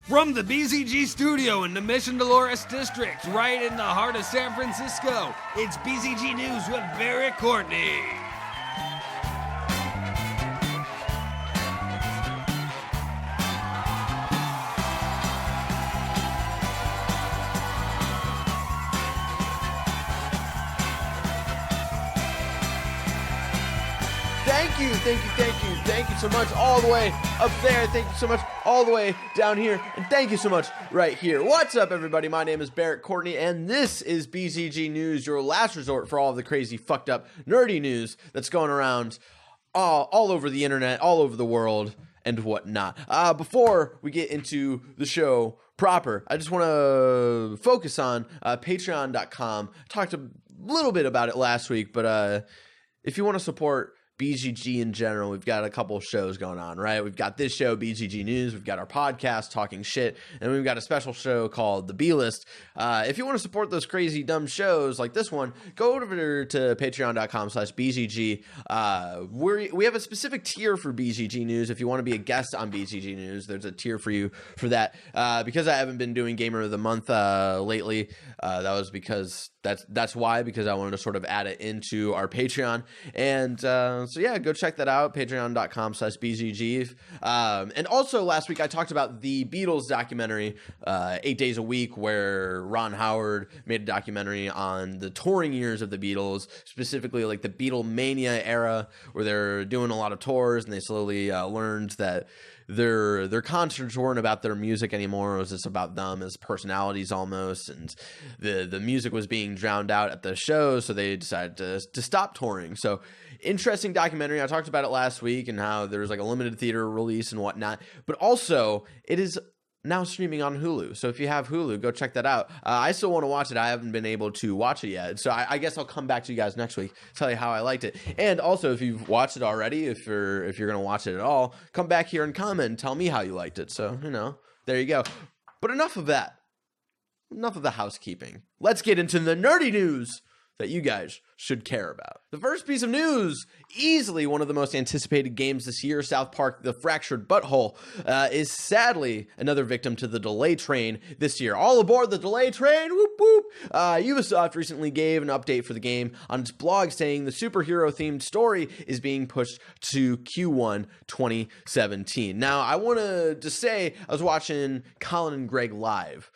From the BzG studio in the Mission Dolores district, right in the heart of San Francisco, it's BzG News with Barrett Courtney. Thank you so much all the way up there. Thank you so much all the way down here. And thank you so much right here. What's up, everybody? My name is Barrett Courtney, and this is BzG News, your last resort for all of the crazy, fucked up, nerdy news that's going around all over the internet, all over the world, and whatnot. Before we get into the show proper, I just want to focus on patreon.com. Talked a little bit about it last week, but if you want to support BzG in general, we've got a couple shows going on, right? We've got this show, BzG News. We've got our podcast, Talking Shit. And we've got a special show called The B-List. If you want to support those crazy, dumb shows like this one, go over to patreon.com/BzG. We have a specific tier for BzG News. If you want to be a guest on BzG News, there's a tier for you for that. Because I haven't been doing Gamer of the Month lately, that was because that's why, because I wanted to sort of add it into our Patreon. And so yeah, go check that out, patreon.com/BzG. And also last week I talked about the Beatles documentary, 8 Days a Week, where Ron Howard made a documentary on the touring years of the Beatles, specifically like the Beatlemania era, where they're doing a lot of tours and they slowly learned that their concerts weren't about their music anymore. It was just about them as personalities almost, and the music was being drowned out at the shows, so they decided to stop touring. So interesting documentary. I talked about it last week and how there's like a limited theater release and whatnot, but also it is now streaming on Hulu. So if you have Hulu, go check that out. I still want to watch it. I haven't been able to watch it yet. So I guess I'll come back to you guys next week, tell you how I liked it. And also, if you've watched it already, if you're going to watch it at all, come back here and comment and tell me how you liked it. So, there you go. But enough of that. Enough of the housekeeping. Let's get into the nerdy news that you guys should care about. The first piece of news, easily one of the most anticipated games this year, South Park: The Fractured Butthole, is sadly another victim to the delay train this year. All aboard the delay train, whoop whoop. Ubisoft recently gave an update for the game on its blog saying the superhero-themed story is being pushed to Q1 2017. Now, I want to just say, I was watching Colin and Greg live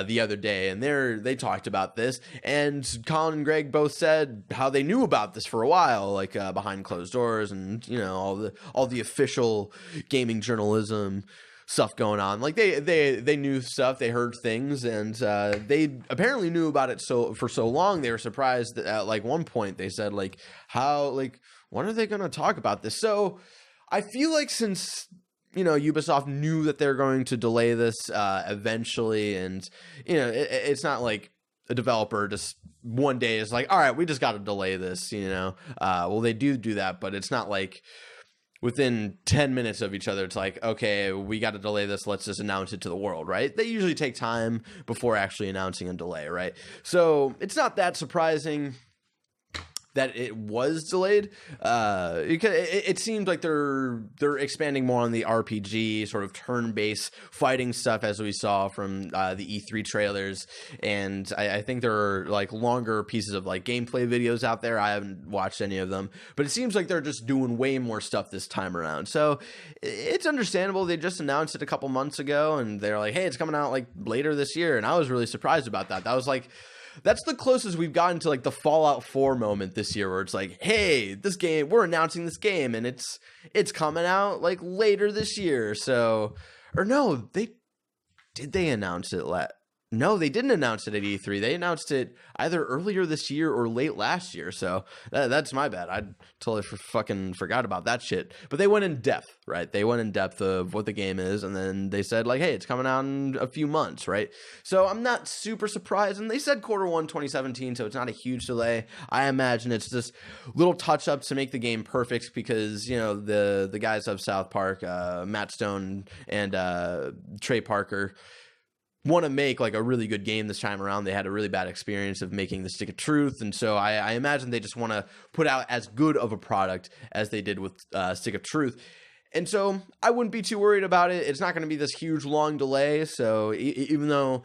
the other day, and they talked about this, and Colin and Greg both said how they knew about this for a while, like behind closed doors, and all the official gaming journalism stuff going on. Like they knew stuff, they heard things, and they apparently knew about it for so long. They were surprised that at like one point they said when are they going to talk about this? So I feel like since Ubisoft knew that they're going to delay this eventually, and it's not like a developer just one day is like, all right, we just got to delay this. Well, they do that, but it's not like within 10 minutes of each other it's like, okay, we got to delay this, let's just announce it to the world, right? They usually take time before actually announcing a delay, right? So it's not that surprising that it was delayed. It seems like they're expanding more on the RPG sort of turn-based fighting stuff, as we saw from the E3 trailers, and I think there are like longer pieces of like gameplay videos out there. I haven't watched any of them, but it seems like they're just doing way more stuff this time around. So it's understandable. They just announced it a couple months ago, and they're like, hey, it's coming out like later this year, and I was really surprised about that. That was like, that's the closest we've gotten to like the Fallout 4 moment this year, where it's like, hey, this game, we're announcing this game, and it's coming out like later this year. So, or no, they announce it No, they didn't announce it at E3. They announced it either earlier this year or late last year. So that's my bad. I totally fucking forgot about that shit. But they went in depth, right? They went in depth of what the game is, and then they said like, hey, it's coming out in a few months, right? So I'm not super surprised. And they said Q1 2017, so it's not a huge delay. I imagine it's just little touch-ups to make the game perfect because, the guys of South Park, Matt Stone and Trey Parker, want to make like a really good game this time around. They had a really bad experience of making the Stick of Truth, and so I imagine they just want to put out as good of a product as they did with Stick of Truth. And so I wouldn't be too worried about it. It's not going to be this huge long delay. So even though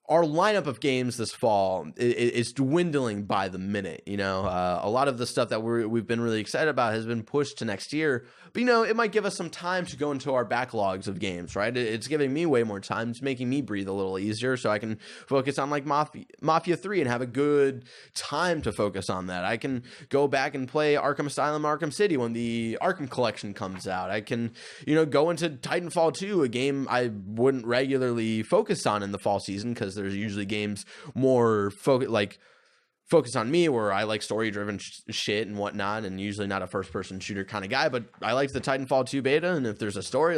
our lineup of games this fall is dwindling by the minute, a lot of the stuff that we've been really excited about has been pushed to next year, but it might give us some time to go into our backlogs of games, right? It's giving me way more time. It's making me breathe a little easier so I can focus on like Mafia 3 and have a good time to focus on that. I can go back and play Arkham Asylum, Arkham City when the Arkham Collection comes out. I can, go into Titanfall 2, a game I wouldn't regularly focus on in the fall season because there's usually games more focus on me where I like story-driven shit and whatnot, and usually not a first-person shooter kind of guy, but I like the Titanfall 2 beta, and if there's a story,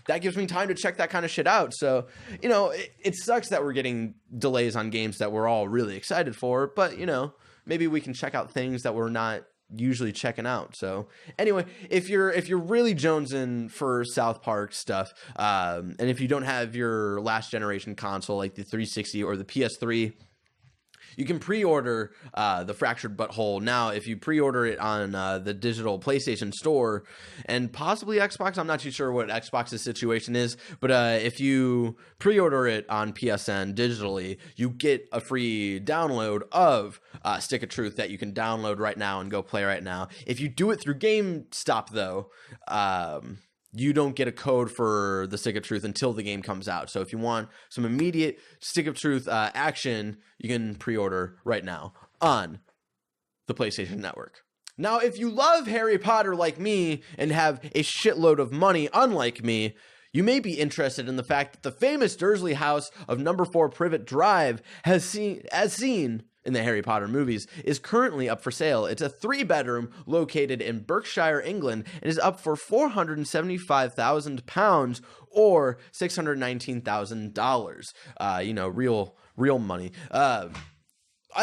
that gives me time to check that kind of shit out. So, it sucks that we're getting delays on games that we're all really excited for, but, maybe we can check out things that we're not usually checking out. So anyway, if you're really jonesing for South Park stuff, and if you don't have your last generation console like the 360 or the PS3, you can pre-order the Fractured Butthole now if you pre-order it on the digital PlayStation Store and possibly Xbox. I'm not too sure what Xbox's situation is, but if you pre-order it on PSN digitally, you get a free download of Stick of Truth that you can download right now and go play right now. If you do it through GameStop, though, you don't get a code for the Stick of Truth until the game comes out. So if you want some immediate Stick of Truth action, you can pre-order right now on the PlayStation Network. Now, if you love Harry Potter like me and have a shitload of money, unlike me, you may be interested in the fact that the famous Dursley house of number 4 Privet Drive as seen in the Harry Potter movies, is currently up for sale. It's a 3-bedroom located in Berkshire, England, and is up for £475,000 or $619,000. Real money. I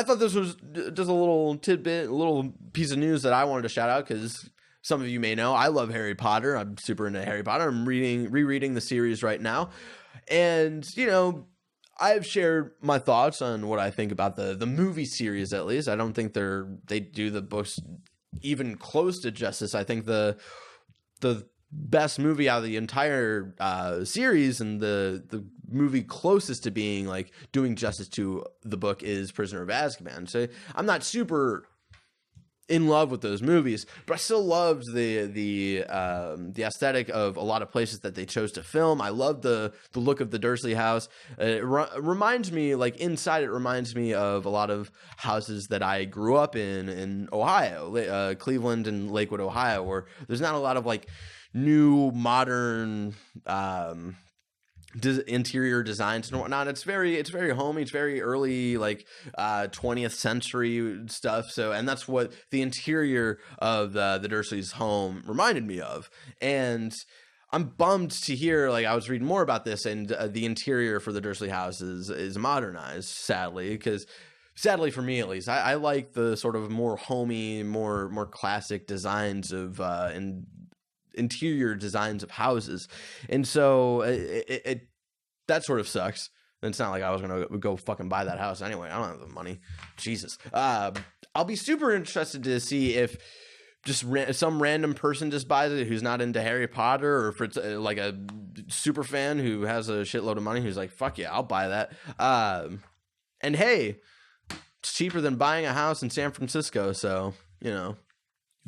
thought this was just a little tidbit, a little piece of news that I wanted to shout out because some of you may know I love Harry Potter. I'm super into Harry Potter. I'm rereading the series right now. And, I've shared my thoughts on what I think about the movie series, at least. I don't think they do the books even close to justice. I think the best movie out of the entire series and the movie closest to being doing justice to the book is Prisoner of Azkaban. So I'm not super in love with those movies, but I still loved the aesthetic of a lot of places that they chose to film. I loved the look of the Dursley house. It reminds me, inside it reminds me of a lot of houses that I grew up in Ohio, Cleveland and Lakewood, Ohio, where there's not a lot of new modern interior designs and whatnot. It's very homey. It's very early 20th century stuff. So, and that's what the interior of the Dursley's home reminded me of. And I'm bummed to hear, I was reading more about this, and the interior for the Dursley house is modernized, sadly, because sadly for me at least, I like the sort of more homey, more classic designs of and interior designs of houses. And so that sort of sucks. And it's not like I was going to go fucking buy that house anyway. I don't have the money. Jesus. I'll be super interested to see if just some random person just buys it who's not into Harry Potter, or if it's a super fan who has a shitload of money who's like, fuck yeah, I'll buy that. And hey, it's cheaper than buying a house in San Francisco. So, you've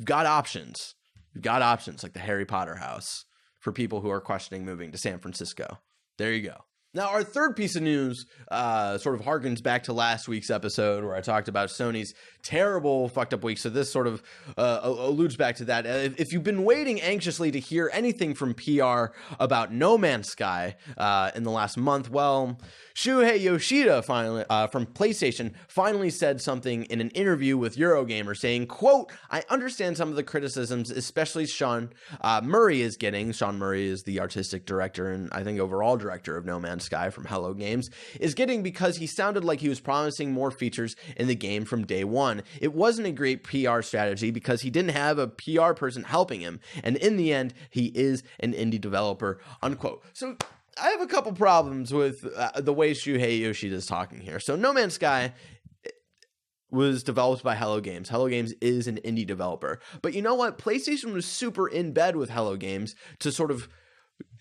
got options. You've got options like the Harry Potter house for people who are questioning moving to San Francisco. There you go. Now, our third piece of news sort of harkens back to last week's episode where I talked about Sony's terrible fucked up week. So this sort of alludes back to that. If you've been waiting anxiously to hear anything from PR about No Man's Sky in the last month, well, Shuhei Yoshida finally from PlayStation finally said something in an interview with Eurogamer saying, quote, "I understand some of the criticisms, especially Sean Murray is getting." Sean Murray is the artistic director and I think overall director of No Man's Sky from Hello Games, is getting because he sounded like he was promising more features in the game from day one. It wasn't a great PR strategy because he didn't have a PR person helping him. And in the end, he is an indie developer, unquote. So I have a couple problems with the way Shuhei Yoshida is talking here. So No Man's Sky, was developed by Hello Games. Hello Games is an indie developer. But you know what? PlayStation was super in bed with Hello Games to sort of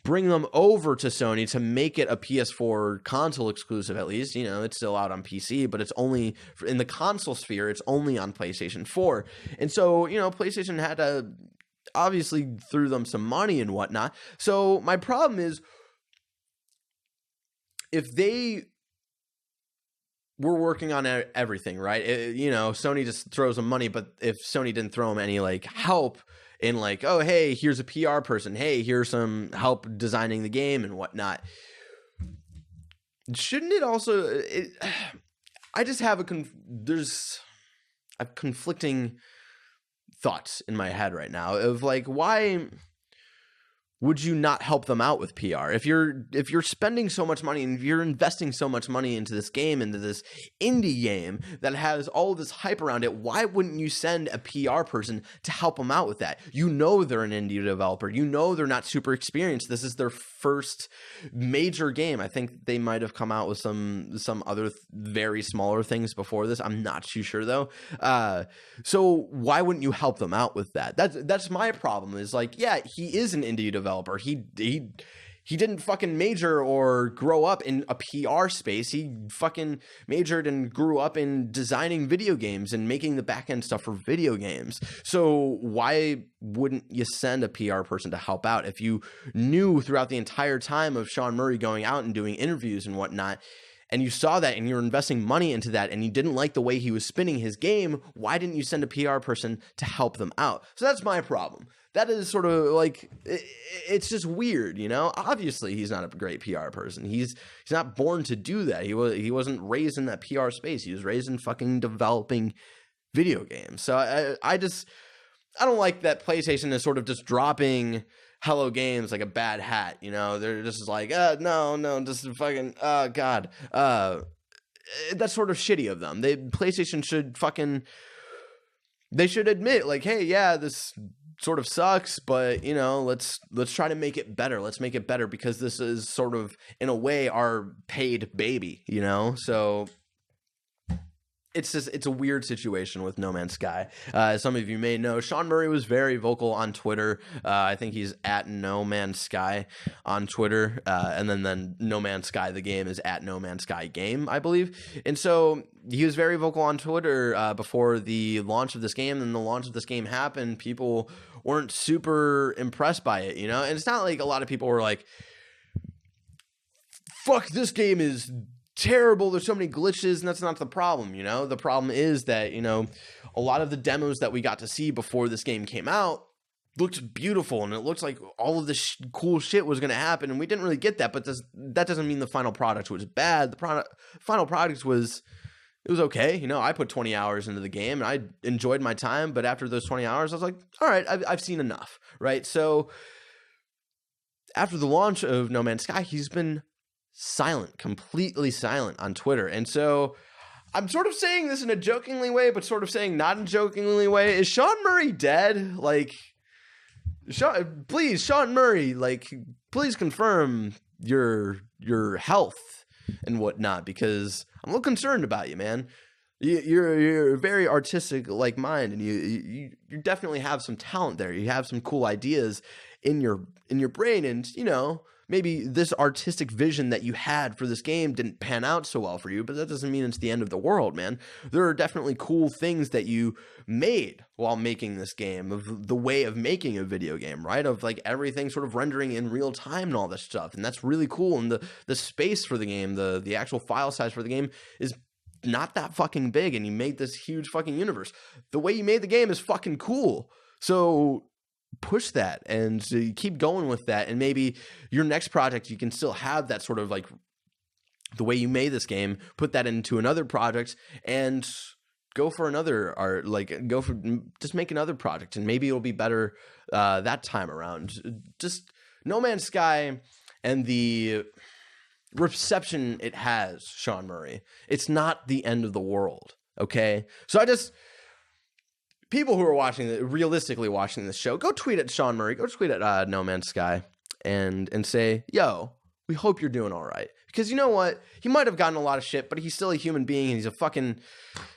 bring them over to Sony to make it a PS4 console exclusive, at least. You know, it's still out on PC, but it's only in the console sphere, it's only on PlayStation 4. And so, you know, PlayStation had to obviously threw them some money and whatnot. So my problem is, if they were working on everything, right? You know, Sony just throws them money, but if Sony didn't throw them any like help in like, oh, hey, here's a PR person. Hey, here's some help designing the game and whatnot. Shouldn't it also, I just have I have conflicting thoughts in my head right now of like, why would you not help them out with PR? If you're spending so much money and if you're investing so much money into this game, into this indie game that has all of this hype around it, why wouldn't you send a PR person to help them out with that? You know they're an indie developer. You know they're not super experienced. This is their first major game. I think they might have come out with some other very smaller things before this. I'm not too sure though. So why wouldn't you help them out with that? That's my problem. Is like, yeah, he is an indie developer. He didn't fucking major or grow up in a PR space. He fucking majored and grew up in designing video games and making the back end stuff for video games. So why wouldn't you send a PR person to help out if you knew throughout the entire time of Sean Murray going out and doing interviews and whatnot, and you saw that and you're investing money into that and you didn't like the way he was spinning his game? Why didn't you send a PR person to help them out? So that's my problem. That is sort of like, it's just weird, you know? Obviously, he's not a great PR person. He's not born to do that. He wasn't raised in that PR space. He was raised in fucking developing video games. So I don't like that PlayStation is sort of just dropping Hello Games like a bad hat, you know? They're just like, no, just fucking, God. That's sort of shitty of them. PlayStation should they should admit, like, hey, yeah, this sort of sucks, but you know, let's try to make it better. Let's make it better because this is sort of in a way our paid baby, you know? So it's a weird situation with No Man's Sky. As some of you may know, Sean Murray was very vocal on Twitter. I think he's at No Man's Sky on Twitter. And then No Man's Sky, the game, is at No Man's Sky Game, I believe. And so he was very vocal on Twitter before the launch of this game. And the launch of this game happened. People weren't super impressed by it, you know? And it's not like a lot of people were like, fuck, this game is terrible, there's so many glitches, and that's not the problem, you know? The problem is that, you know, a lot of the demos that we got to see before this game came out looked beautiful, and it looks like all of this cool shit was going to happen, and we didn't really get that, but that doesn't mean the final product was bad. The final product was okay. You know, I put 20 hours into the game, and I enjoyed my time, but after those 20 hours, I was like, all right, I've seen enough, right? So after the launch of No Man's Sky, he's been silent, completely silent on Twitter. And so I'm sort of saying this in a jokingly way, but sort of saying not in a jokingly way. Is Sean Murray dead? Like, Sean Murray, like, please confirm your health and whatnot, because I'm a little concerned about you, man. You're very artistic like mind, and you definitely have some talent there. You have some cool ideas in your brain, and you know, maybe this artistic vision that you had for this game didn't pan out so well for you, but that doesn't mean it's the end of the world, man. There are definitely cool things that you made while making this game, of the way of making a video game, right? Of like everything sort of rendering in real time and all this stuff. And that's really cool. And the space for the game, the actual file size for the game is not that fucking big, and you made this huge fucking universe. The way you made the game is fucking cool. So push that and keep going with that, and maybe your next project you can still have that sort of like the way you made this game, put that into another project and go for another, or like just make another project, and maybe it'll be better that time around. Just No Man's Sky and the reception it has, Sean Murray, it's not the end of the world, okay? So people who are realistically watching this show, go tweet at Sean Murray, go tweet at No Man's Sky, and say, yo, we hope you're doing all right. Because you know what? He might have gotten a lot of shit, but he's still a human being, and he's a fucking,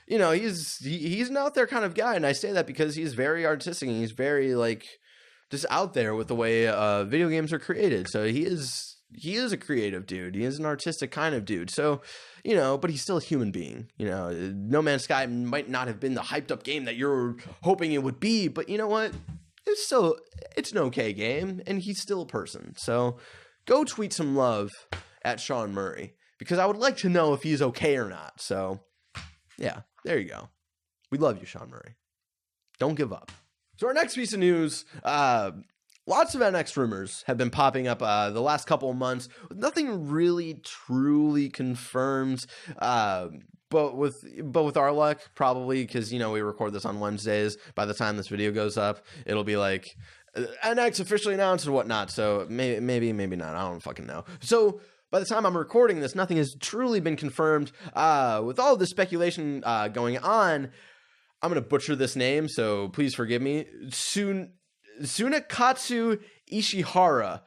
he's an out there kind of guy. And I say that because he's very artistic, and he's very, like, just out there with the way video games are created. So he is a creative dude. He is an artistic kind of dude. So, but he's still a human being. No Man's Sky might not have been the hyped up game that you're hoping it would be, but you know what? It's an okay game, and he's still a person. So go tweet some love at Sean Murray, because I would like to know if he's okay or not. So yeah, there you go. We love you, Sean Murray. Don't give up. So our next piece of news, lots of NX rumors have been popping up the last couple of months. Nothing really truly confirmed, but with our luck, probably, because we record this on Wednesdays. By the time this video goes up, it'll be like NX officially announced and whatnot. So maybe not. I don't fucking know. So by the time I'm recording this, nothing has truly been confirmed. With all this speculation going on, I'm going to butcher this name, so please forgive me. Tsunekatsu Ishihara,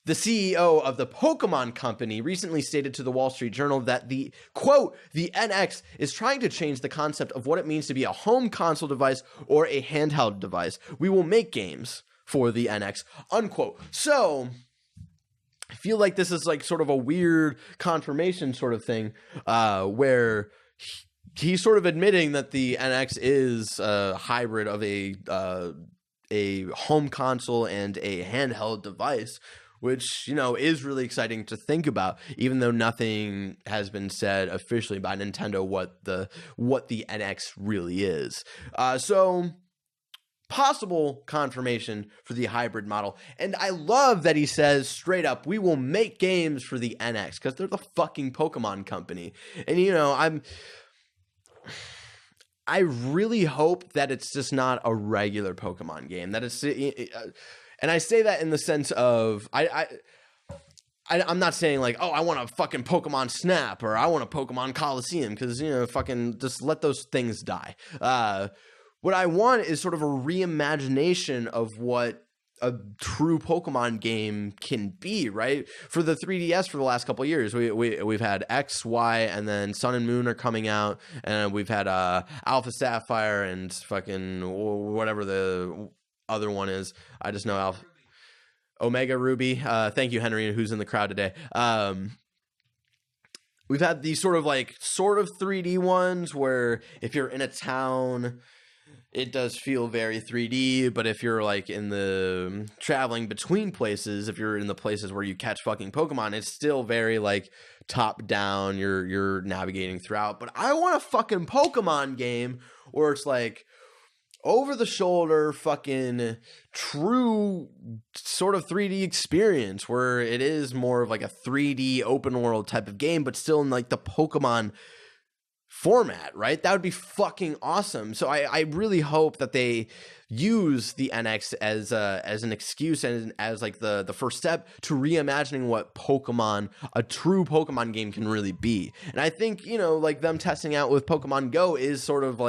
the CEO of the Pokemon Company, recently stated to the Wall Street Journal that the NX is trying to change the concept of what it means to be a home console device or a handheld device. We will make games for the NX, unquote. So I feel like this is like sort of a weird confirmation sort of thing, where he's sort of admitting that the NX is a hybrid of a home console and a handheld device, which, is really exciting to think about, even though nothing has been said officially by Nintendo what the NX really is. So possible confirmation for the hybrid model. And I love that he says straight up, we will make games for the NX, because they're the fucking Pokemon Company. And, I really hope that it's just not a regular Pokemon game. That it's, and I say that in the sense of I'm not saying like, oh, I want a fucking Pokemon Snap or I want a Pokemon Coliseum, because fucking just let those things die. What I want is sort of a reimagination of what a true Pokemon game can be, right? For the 3DS for the last couple of years, we've had X, Y, and then Sun and Moon are coming out, and we've had Alpha Sapphire and fucking whatever the other one is. I just know Omega Ruby. Thank you, Henry, who's in the crowd today. We've had these sort of 3D ones where if you're in a town, it does feel very 3D, but if you're in the traveling between places, if you're in the places where you catch fucking Pokemon, it's still very top down. You're navigating throughout. But I want a fucking Pokemon game where it's over the shoulder, fucking true sort of 3D experience, where it is more of a 3D open world type of game, but still in the Pokemon format, right? That would be fucking awesome. So I really hope that they use the NX as an excuse and as the first step to reimagining what a true Pokemon game can really be. And I think, them testing out with Pokemon Go is sort of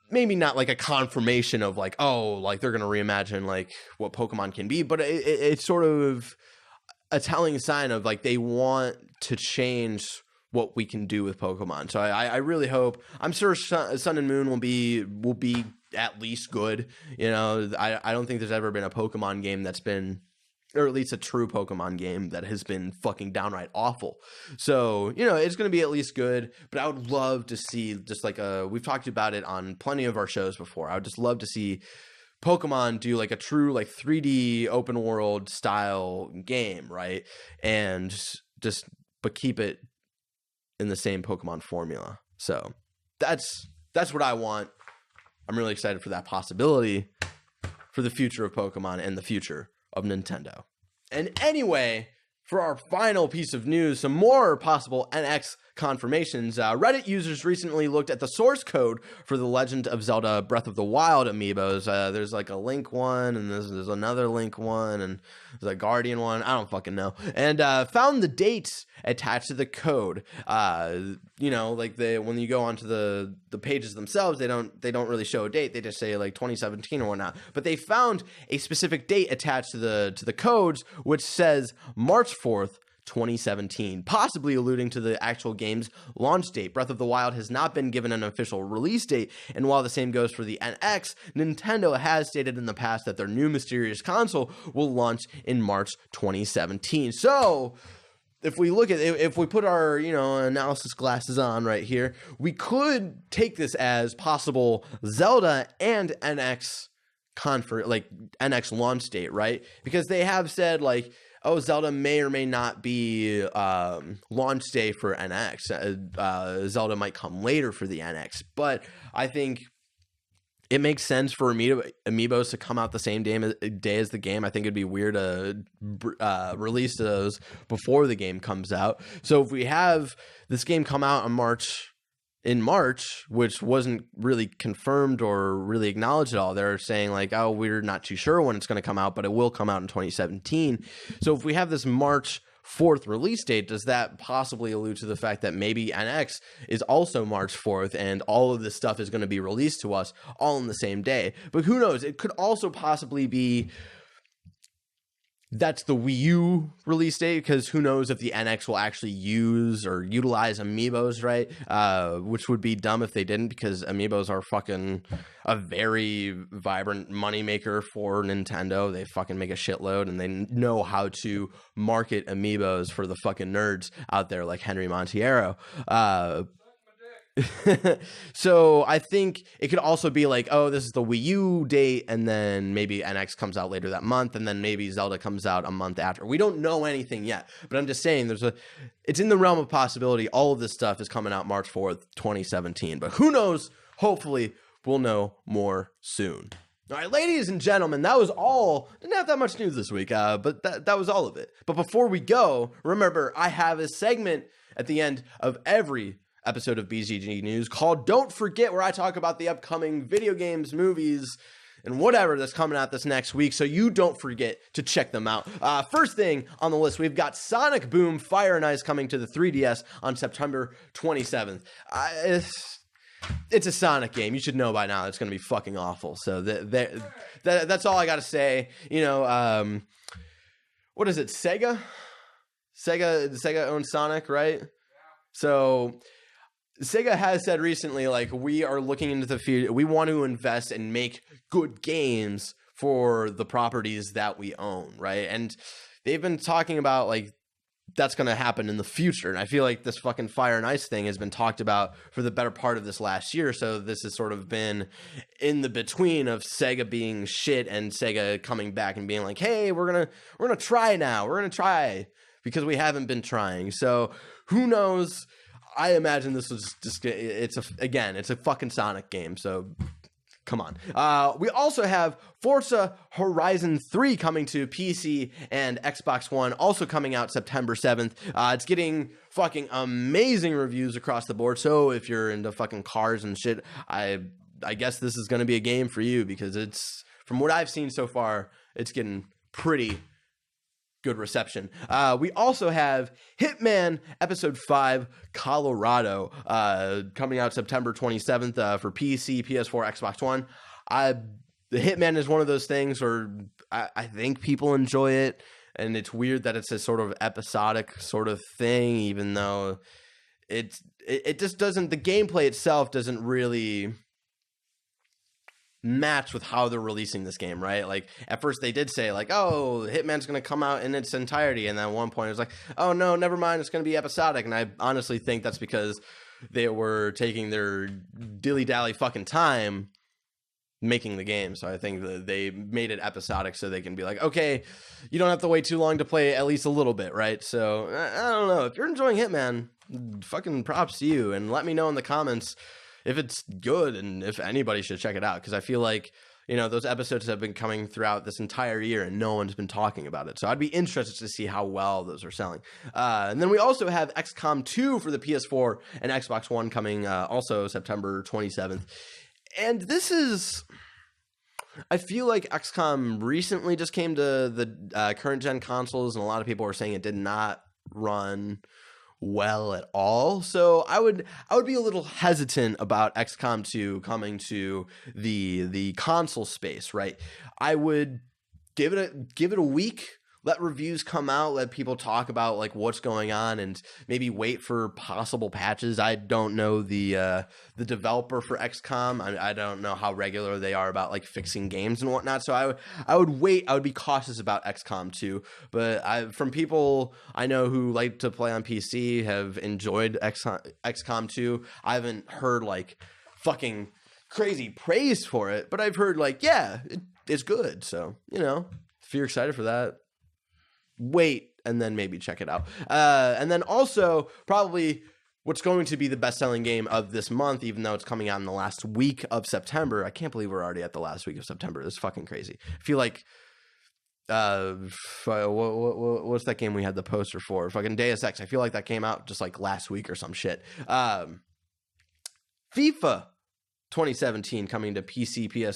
maybe not a confirmation of they're going to reimagine what Pokemon can be, but it's sort of a telling sign of they want to change what we can do with Pokemon. So I really hope, I'm sure Sun and Moon will be at least good. I don't think there's ever been a Pokemon game that's been, or at least a true Pokemon game that has been fucking downright awful. So, it's going to be at least good, but I would love to see just we've talked about it on plenty of our shows before. I would just love to see Pokemon do a true 3D open world style game, right? And but keep it in the same Pokemon formula. So that's what I want. I'm really excited for that possibility for the future of Pokemon and the future of Nintendo. And anyway, for our final piece of news, some more possible NX confirmations. Reddit users recently looked at the source code for the Legend of Zelda Breath of the Wild amiibos. There's a Link one, and there's another Link one, and there's a Guardian one. I don't fucking know. And found the dates attached to the code. When you go onto the pages themselves, they don't really show a date. They just say 2017 or whatnot. But they found a specific date attached to the codes, which says March 4th, 2017, possibly alluding to the actual game's launch date. Breath of the Wild has not been given an official release date, and while the same goes for the NX, Nintendo has stated in the past that their new mysterious console will launch in March 2017. So, if we look at it, if we put our, analysis glasses on right here, we could take this as possible Zelda and NX NX launch date, right? Because they have said Zelda may or may not be launch day for NX. Zelda might come later for the NX, but I think it makes sense for amiibos to come out the same day as the game. I think it'd be weird to release those before the game comes out. So if we have this game come out in March, which wasn't really confirmed or really acknowledged at all, they're saying we're not too sure when it's going to come out, but it will come out in 2017. So if we have this March 4th release date, does that possibly allude to the fact that maybe NX is also March 4th and all of this stuff is going to be released to us all in the same day? But who knows? It could also possibly be that's the Wii U release date, because who knows if the NX will actually use or utilize amiibos, right? Which would be dumb if they didn't, because amiibos are fucking a very vibrant moneymaker for Nintendo. They fucking make a shitload, and they know how to market amiibos for the fucking nerds out there like Henry Montiero. So I think it could also be this is the Wii U date, and then maybe NX comes out later that month, and then maybe Zelda comes out a month after. We don't know anything yet, but I'm just saying it's in the realm of possibility. All of this stuff is coming out March 4th, 2017, but who knows? Hopefully we'll know more soon. All right, ladies and gentlemen, that was all. Didn't have that much news this week, but that was all of it. But before we go, remember, I have a segment at the end of every episode of BzG News called Don't Forget, where I talk about the upcoming video games, movies, and whatever that's coming out this next week, so you don't forget to check them out. First thing on the list, we've got Sonic Boom Fire and Ice coming to the 3DS on September 27th. It's a Sonic game. You should know by now it's going to be fucking awful. So that's all I got to say. What is it, Sega? Sega owns Sonic, right? So Sega has said recently, we are looking into the future. We want to invest and make good games for the properties that we own, right? And they've been talking about, that's going to happen in the future. And I feel like this fucking Fire and Ice thing has been talked about for the better part of this last year. So this has sort of been in the between of Sega being shit and Sega coming back and being hey, we're going to try now. We're going to try because we haven't been trying. So who knows? I imagine this was just, it's a fucking Sonic game, so come on. We also have Forza Horizon 3 coming to PC and Xbox One, also coming out September 7th. It's getting fucking amazing reviews across the board, so if you're into fucking cars and shit, I guess this is going to be a game for you, because it's, from what I've seen so far, it's getting pretty good reception. We also have Hitman Episode 5 Colorado coming out September 27th for PC, PS4, Xbox One. The Hitman is one of those things where I think people enjoy it, and it's weird that it's a sort of episodic sort of thing, even though it just doesn't, the gameplay itself doesn't really match with how they're releasing this game, right? At first they did say oh, Hitman's going to come out in its entirety, and then at one point it was oh no, never mind, it's going to be episodic. And I honestly think that's because they were taking their dilly-dally fucking time making the game. So I think that they made it episodic so they can be okay, you don't have to wait too long to play at least a little bit, right? So I don't know, if you're enjoying Hitman, fucking props to you, and let me know in the comments if it's good and if anybody should check it out, because I feel those episodes have been coming throughout this entire year and no one's been talking about it. So I'd be interested to see how well those are selling. And then we also have XCOM 2 for the PS4 and Xbox One coming also September 27th. And this is, I feel like XCOM recently just came to the current gen consoles, and a lot of people are saying it did not run well at all. So I would be a little hesitant about XCOM 2 coming to the console space, right? I would give it a week, let reviews come out, let people talk about like what's going on, and maybe wait for possible patches. I don't know the developer for XCOM. I don't know how regular they are about like fixing games and whatnot. So I would wait. I would be cautious about XCOM 2. But from people I know who like to play on PC have enjoyed XCOM 2. I haven't heard like fucking crazy praise for it, but I've heard like, yeah, it's good. So, you know, if you're excited for that, wait and then maybe check it out. And then also probably what's going to be the best-selling game of this month, even though it's coming out in the last week of September. I can't believe we're already at the last week of September. This is fucking crazy. I feel like what's that game we had the poster for? Fucking Deus Ex. I feel like that came out just like last week or some shit. FIFA 2017 coming to PC, PS3,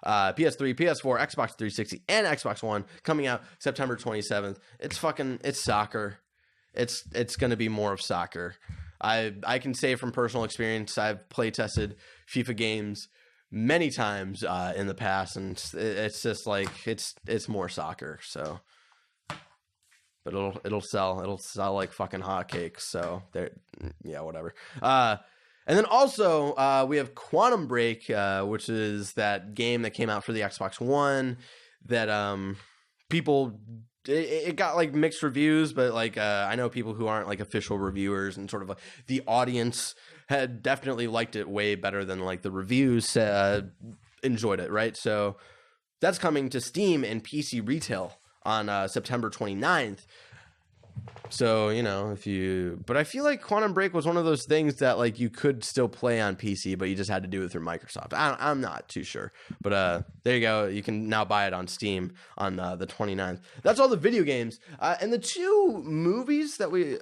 PS4, Xbox 360, and Xbox One, coming out September 27th. It's soccer. It's going to be more of soccer. I can say from personal experience, I've play tested FIFA games many times in the past, and it's just like it's more soccer. So, but it'll sell like fucking hotcakes. So yeah, whatever. And then also, we have Quantum Break, which is that game that came out for the Xbox One that people... It got like mixed reviews, but like I know people who aren't like official reviewers, and sort of like the audience had definitely liked it way better than like the reviews enjoyed it, right? So that's coming to Steam and PC retail on September 29th. So, you know, but I feel like Quantum Break was one of those things that like you could still play on PC, but you just had to do it through Microsoft. I'm not too sure, but there you go. You can now buy it on Steam on the 29th. That's all the video games. And the two movies that we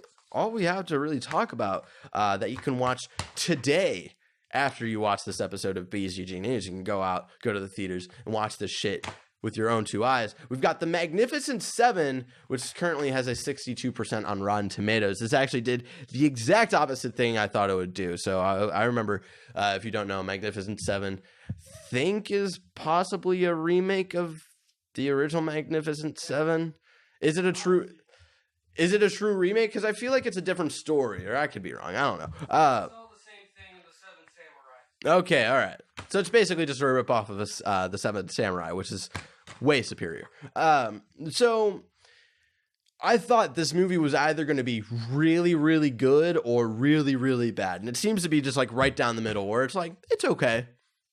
have to really talk about that you can watch today after you watch this episode of BzG News. You can go to the theaters and watch this shit with your own two eyes. We've got The Magnificent Seven, which currently has a 62% on Rotten Tomatoes. This actually did the exact opposite thing I thought it would do. So I remember, if you don't know, Magnificent Seven, think is possibly a remake of the original Magnificent Seven. Is it a true remake? Because I feel like it's a different story, or I could be wrong. I don't know. It's all the same thing in The Seven Samurai. Okay, all right. So it's basically just a rip-off of the Seventh Samurai, which is way superior. So I thought this movie was either going to be really, really good or really, really bad. And it seems to be just like right down the middle, where it's like, it's okay.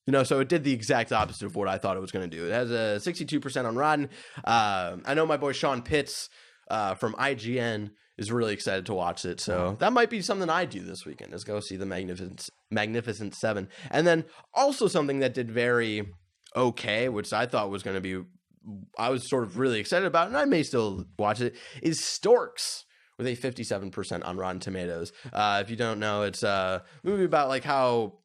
You know, so it did the exact opposite of what I thought it was going to do. It has a 62% on Rotten. I know my boy Sean Pitts from IGN is really excited to watch it. So that might be something I do this weekend, is go see The Magnificent Seven. And then also something that did very okay, which I thought was going to be, I was sort of really excited about, and I may still watch it, is Storks, with a 57% on Rotten Tomatoes. If you don't know, it's a movie about like how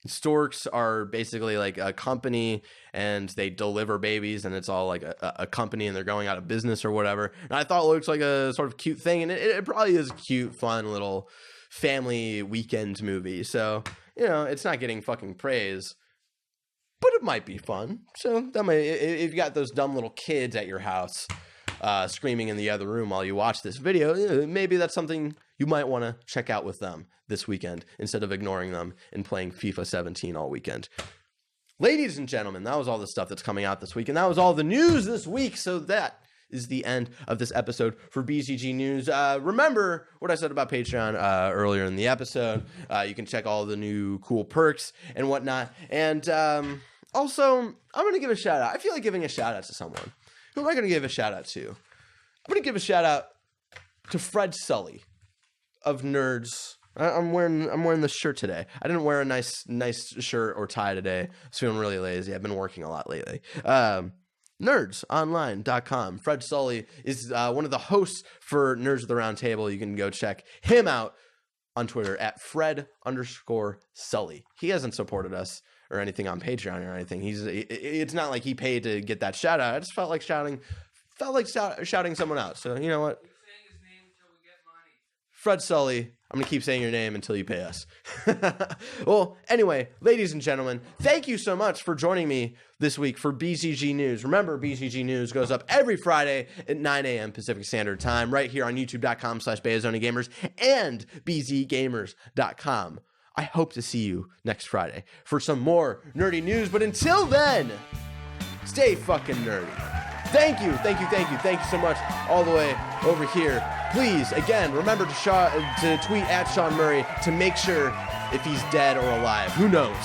storks are basically like a company, and they deliver babies, and it's all like a company, and they're going out of business or whatever. And I thought it looks like a sort of cute thing, and it probably is a cute, fun little family weekend movie. So, you know, it's not getting fucking praise, but it might be fun. So that might, if you got those dumb little kids at your house screaming in the other room while you watch this video, maybe that's something you might want to check out with them this weekend, instead of ignoring them and playing FIFA 17 all weekend. Ladies and gentlemen, that was all the stuff that's coming out this week, and that was all the news this week. So that is the end of this episode for BzG News. Remember what I said about Patreon earlier in the episode. You can check all the new cool perks and whatnot. And also, I'm going to give a shout out. I feel like giving a shout out to someone. Who am I going to give a shout out to? I'm going to give a shout out to Fred Sully of Nerds. I'm wearing this shirt today. I didn't wear a nice shirt or tie today. I was feeling really lazy. I've been working a lot lately. Nerdsonline.com. Fred Sully is one of the hosts for Nerds of the Round Table. You can go check him out on Twitter at Fred_Sully. He hasn't supported us or anything on Patreon or anything. It's not like he paid to get that shout out. I just felt like shouting someone out. So you know what? Fred Sully. I'm going to keep saying your name until you pay us. Well, anyway, ladies and gentlemen, thank you so much for joining me this week for BzG News. Remember, BzG News goes up every Friday at 9 a.m. Pacific Standard Time right here on youtube.com/BeaZoniGamers and bzgamers.com. I hope to see you next Friday for some more nerdy news. But until then, stay fucking nerdy. Thank you so much all the way over here. Please, again, remember to tweet at Sean Murray to make sure if he's dead or alive. Who knows?